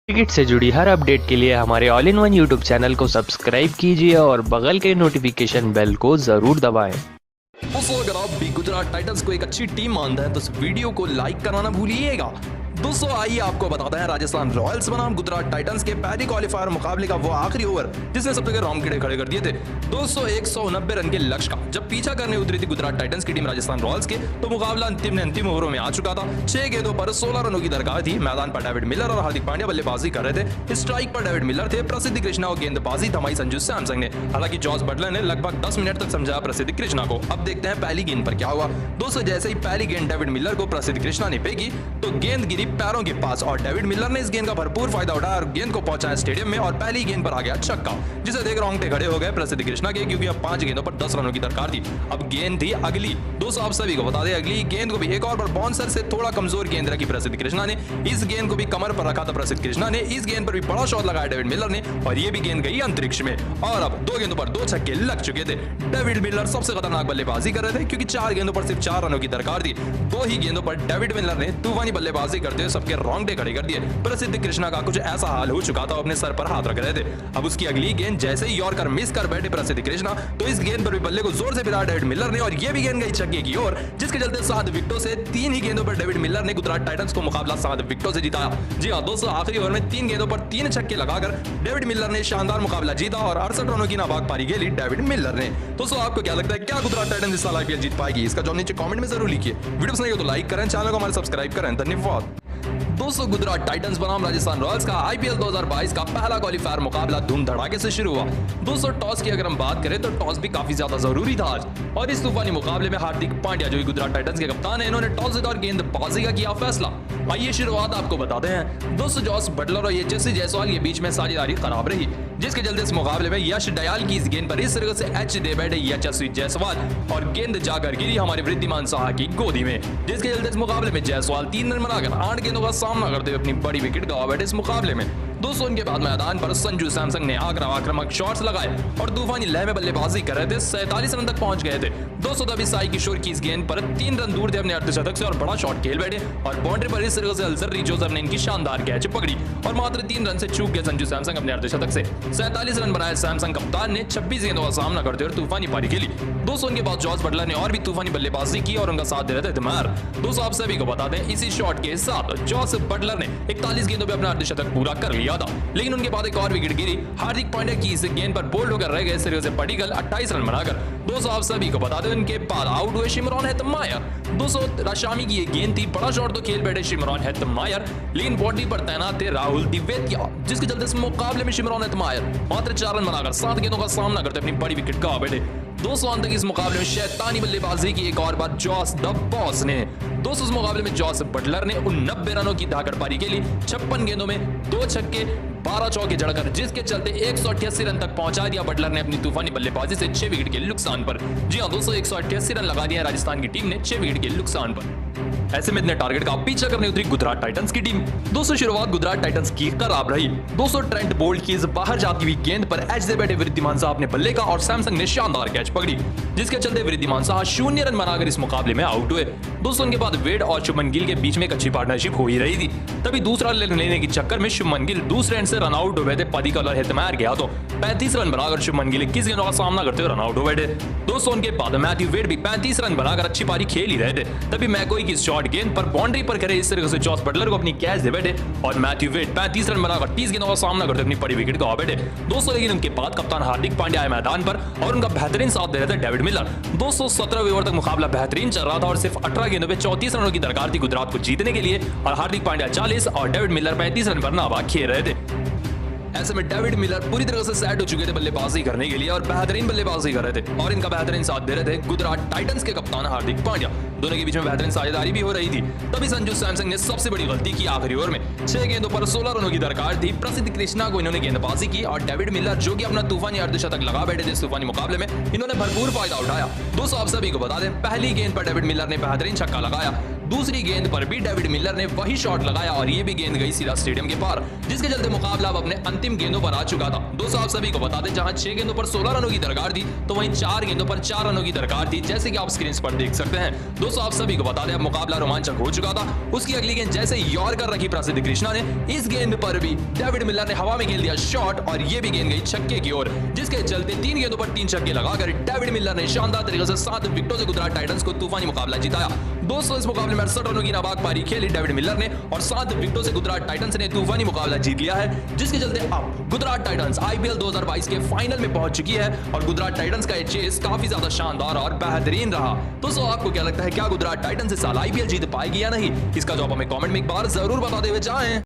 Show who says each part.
Speaker 1: Cricket से जुड़ी हर update के लिए हमारे all in one YouTube channel को सब्सक्राइब कीजिए और बगल के नोटिफिकेशन बेल को जरूर दबाएं।
Speaker 2: दोस्तों, अगर आप भी गुजरात टाइटंस को एक अच्छी टीम मानते हैं तो इस वीडियो को लाइक कराना भूलिएगा। दोस्तों, आइए आपको बताते हैं राजस्थान रॉयल्स बनाम गुजरात टाइटंस के पहले क्वालिफायर मुकाबले का वो आखिरी ओवर जिसने सब जगह रौंगटे खड़े कर दिए थे। दोस्तों, 190 रन के लक्ष्य का जब पीछा करने उतरी थी गुजरात टाइटंस की टीम राजस्थान रॉयल्स के, तो मुकाबला अंतिम ओवरों में आ चुका था। 6 गेंदों पर 16 रनों की दरकार थी। मैदान पर डेविड मिलर और हार्दिक पांड्या बल्लेबाजी कर रहे थे। स्ट्राइक पर डेविड मिलर थे, प्रसिद्ध कृष्णा और गेंदबाजी थमाई संजू सैमसन ने। हालांकि जॉस बटलर ने लगभग 10 मिनट तक समझाया प्रसिद्ध कृष्णा को। अब देखते हैं पहली गेंद पर क्या हुआ। दोस्तों, जैसे ही पहली गेंद डेविड मिलर को प्रसिद्ध कृष्णा ने फेंकी तो गेंद गिरी पैरों के पास और डेविड मिलर ने इस गेंद का भरपूर फायदा उठाया और गेंद को पहुंचाया स्टेडियम में और पहली गेंद पर आ गया छक्का, जिसे देख रोंगटे खड़े हो गए प्रसिद्ध कृष्णा के, क्योंकि अब 5 गेंदों पर 10 रनों की दरकार थी। अब गेंद थी अगली। दोस्तों, आप सभी को बता दें, अगली गेंद को भी एक और बाउंसर से थोड़ा कमजोर गेंद रखी प्रसिद्ध कृष्णा ने। इस गेंद को भी कमर पर रखा था प्रसिद्ध कृष्णा ने। इस गेंद पर भी बड़ा शॉट लगाया डेविड मिलर ने और ये भी गेंद गई अंतरिक्ष में। और अब 2 गेंदों पर 2 छक्के लग चुके थे। डेविड मिलर सबसे खतरनाक बल्लेबाजी कर रहे थे, क्योंकि 4 गेंदों पर सिर्फ 4 रनों की दरकार थी। 2 ही गेंदों पर डेविड मिलर ने तूफानी बल्लेबाजी करते हुए सबके रोंगटे खड़े कर दिए। प्रसिद्ध कृष्णा का कुछ ऐसा हाल हो चुका था, अपने सर पर हाथ रख रहे थे। अब उसकी अगली गेंद जैसे ही यॉर्कर मिस कर बैठे प्रसिद्ध कृष्णा, तो इस गेंद पर भी बल्ले को जोर से भिड़ा डेविड मिलर ने और ये भी गेंद गई छक्के की ओर, जिसके चलते 7 विकेटों से 3 ही गेंदों पर डेविड मिलर ने गुजरात टाइटंस को मुकाबला 7 विकेटों से जिताया। जी हां दोस्तों, आखिरी ओवर में 3 गेंदों पर 3 छक्के लगाकर डेविड मिलर ने शानदार मुकाबला जीता और 68 रनों की नाबाद पारी खेली डेविड मिलर ने। दोस्तों, आपको क्या लगता है, क्या गुजरात टाइटंस इस साल आईपीएल जीत पाएगी? इसका जवाब नीचे कमेंट में जरूर लिखिए। वीडियो पसंद आए तो लाइक करें, चैनल को हमारे सब्सक्राइब करें। धन्यवाद। दोस्तों, गुजरात टाइटंस बनाम राजस्थान रॉयल्स का आईपीएल 2022 का पहला क्वालिफायर मुकाबला धूम धड़ाके से शुरू हुआ। दोस्तों, टॉस की अगर हम बात करें तो टॉस भी काफी ज्यादा जरूरी था आज, और इस तूफानी मुकाबले में हार्दिक पांड्या जो गुजरात टाइटंस के कप्तान है, इन्होंने टॉस जीता और गेंदबाजी का किया फैसला। आइए शुरुआत आपको बताते हैं। दोस्तों, जॉस बटलर और यशस्वी जायसवाल के बीच में साझेदारी खराब रही, जिसके चलते इस मुकाबले में यश दयाल की इस गेंद पर इस तरह से एच दे बैठे यशस्वी जायसवाल और गेंद जाकर गिरी हमारे वृद्धिमान साहा की गोदी में, जिसके चलते इस मुकाबले में जायसवाल 3 रन बनाकर 8 गेंदों का सामना करते हुए अपनी बड़ी विकेट गंवा बैठे इस मुकाबले में। दोस्तों, उनके बाद मैदान पर संजू सैमसन ने आक्रामक शॉट्स लगाए और तूफानी लय में बल्लेबाजी कर रहे थे। 47 रन तक पहुंच गए थे। दोस्तों, तभी साई किशोर की इस गेंद पर 3 रन दूर थे अपने अर्धशतक से और बड़ा शॉट खेल बैठे और बाउंड्री पर इस तरह से अल्सर जोसेफ ने इनकी शानदार कैच पकड़ी और मात्र 3 रन से चूक गए संजू सैमसन अपने अर्धशतक से। 47 रन बनाए सैमसन कप्तान ने 26 गेंदों का सामना करते हुए तूफानी पारी खेली। दोस्तों, उनके बाद जॉस बटलर ने और भी तूफानी बल्लेबाजी की और उनका साथ दे रहे थे धमार। दोस्तों, आप सभी को बता दें, इसी शॉट के साथ जॉस बटलर ने 41 गेंदों पर अपना अर्धशतक पूरा कर लिया था, लेकिन उनके बाद एक और विकेट गिरी। हार्दिक पांड्या की इस गेंद पर बोल्ड होकर रह गए सिरे से पटिकल 28 रन बनाकर। दोस्तों, आप सभी को बता दें, उनके बाद आउट हुए शिमरॉन हेतमायर। दोस्तों, राशामी की ये गेंद थी, बड़ा शॉट तो खेल बैठे शिमरॉन हेतमायर, लेकिन बॉडी पर तैनात थे राहुल दिवेतिया, जिसके चलते इस मुकाबले में शिमरॉन हेतमायर मात्र 4 रन बनाकर 7 गेंदों का सामना करते अपनी बड़ी विकेट गंवा बैठे। दोस्तों, अंत तक इस मुकाबले में शैतानी बल्लेबाजी की एक और बार जॉस द बॉस ने। दोस्तों, इस मुकाबले में जॉस बटलर ने 90 रनों की धाकड़ पारी खेली। 56 गेंदों में 2 छक्के 12 चौके जड़कर, जिसके चलते 188 रन तक पहुंचा दिया बटलर ने अपनी तूफानी बल्लेबाजी से 6 विकेट के नुकसान पर। जी हां दोस्तों, 188 रन लगा दिया राजस्थान की टीम ने 6 विकेट के नुकसान पर। ऐसे में इतने टारगेट का पीछा करने उतरी गुजरात टाइटंस की टीम। दोस्तों, शुरुआत गुजरात टाइटंस की खराब रही। दोस्तों, ट्रेंट बोल्ट की इस बाहर जाती हुई गेंद पर एच से बैठे वृद्धिमान साहा अपने बल्ले का और सैमसन ने शानदार कैच पकड़ी, जिसके चलते वृद्धिमान साहा 0 रन बनाकर इस मुकाबले में आउट हुए। दोस्तों, उनके बाद वेड और शुभमन गिल के बीच में एक अच्छी पार्टनरशिप हो ही रही थी, तभी दूसरा लेने के चक्कर में शुभमन गिल दूसरे एंड से रन आउट हो गए थे। पडिक्कल और हेतमायर गया तो 35 रन बनाकर शुभमन गिल 21 गेंदों का सामना करते हुए रन आउट हो बैठे। दोस्तों, उनके बाद मैथ्यू वेड भी 35 रन बनाकर अच्छी पारी खेल ही रहे थे, तभी मैकोई की शॉर्ट गेंद पर बाउंड्री पर करे इस तरह से जॉस बटलर को अपनी कैच दे बैठे और मैथ्यू वेड 35 रन बनाकर 30 गेंदों का सामना करते अपनी बड़ी विकेट गंवा बैठे। दोस्तों, लेकिन उनके बाद कप्तान हार्दिक पांड्या आए मैदान पर और उनका बेहतरीन साथ दे रहे थे डेविड मिलर। दोस्तों, 17वें ओवर तक मुकाबला बेहतरीन चल रहा था और सिर्फ 18 गेंदों पे 34 रनों की दरकार थी गुजरात को जीतने के लिए और हार्दिक पांड्या 40 और डेविड मिलर 35 रन पर नाबाद खेल रहे थे। ऐसे में डेविड मिलर पूरी तरह से सेट हो चुके थे बल्लेबाजी करने के लिए और बेहतरीन बल्लेबाजी कर रहे थे और इनका बेहतरीन साथ दे रहे थे गुजरात टाइटंस के कप्तान हार्दिक पांड्या। दोनों के बीच में बेहतरीन साझेदारी भी हो रही थी। तभी संजू सैमसन ने सबसे बड़ी गलती की आखिरी ओवर में। 6 गेंदों पर 16 रनों की दरकार थी। प्रसिद्ध कृष्णा को इन्होंने गेंदबाजी की और डेविड मिलर जो कि अपना तूफानी अर्धशतक लगा बैठे थे इस तूफानी मुकाबले में, इन्होंने भरपूर फायदा उठाया। दोस्तों, आप सभी को बता दें, पहली गेंद पर डेविड मिलर ने बेहतरीन छक्का लगाया, दूसरी गेंद पर भी डेविड मिलर ने वही शॉट लगाया और ये भी गेंद गई सीधा स्टेडियम के पार, जिसके चलते मुकाबला अब अपने अंतिम गेंदों पर आ चुका था। दोस्तों, आप सभी को बता दें, जहां 6 गेंदों पर 16 रनों की दरकार थी तो वहीं 4 गेंदों पर 4 रनों की दरकार थी, जैसे कि आप स्क्रीन पर देख सकते हैं। दोस्तों, दोस्तों आप सभी को बता दें अब मुकाबला रोमांचक हो चुका था। उसकी अगली गेंद जैसे यॉर्कर रखी प्रसिद्ध कृष्णा ने, इस गेंद पर भी डेविड मिलर ने हवा में खेल दिया शॉट और ये भी गेंद गई छक्के की ओर, जिसके चलते 3 गेंदों पर 3 छक्के लगाकर डेविड मिलर ने शानदार तरीके से 7 विकेटों से गुजरात टाइटंस को तूफानी मुकाबला जिताया। दोस्तों इस मुकाबले में 68 रनों की नाबाद पारी खेली डेविड मिलर ने और 7 विकेटों से गुजरात टाइटंस ने तूफानी मुकाबला जीत लिया है, जिसके चलते अब गुजरात टाइटंस आईपीएल 2022 के फाइनल में पहुंच चुकी है और गुजरात टाइटंस का ये चेस काफी ज्यादा शानदार और बेहतरीन रहा। दोस्तों आपको क्या लगता है, क्या गुजरात टाइटंस इस साल आईपीएल जीत पाएगी या नहीं? इसका जवाब हमें कमेंट में एक बार जरूर बताते हुए जाएं।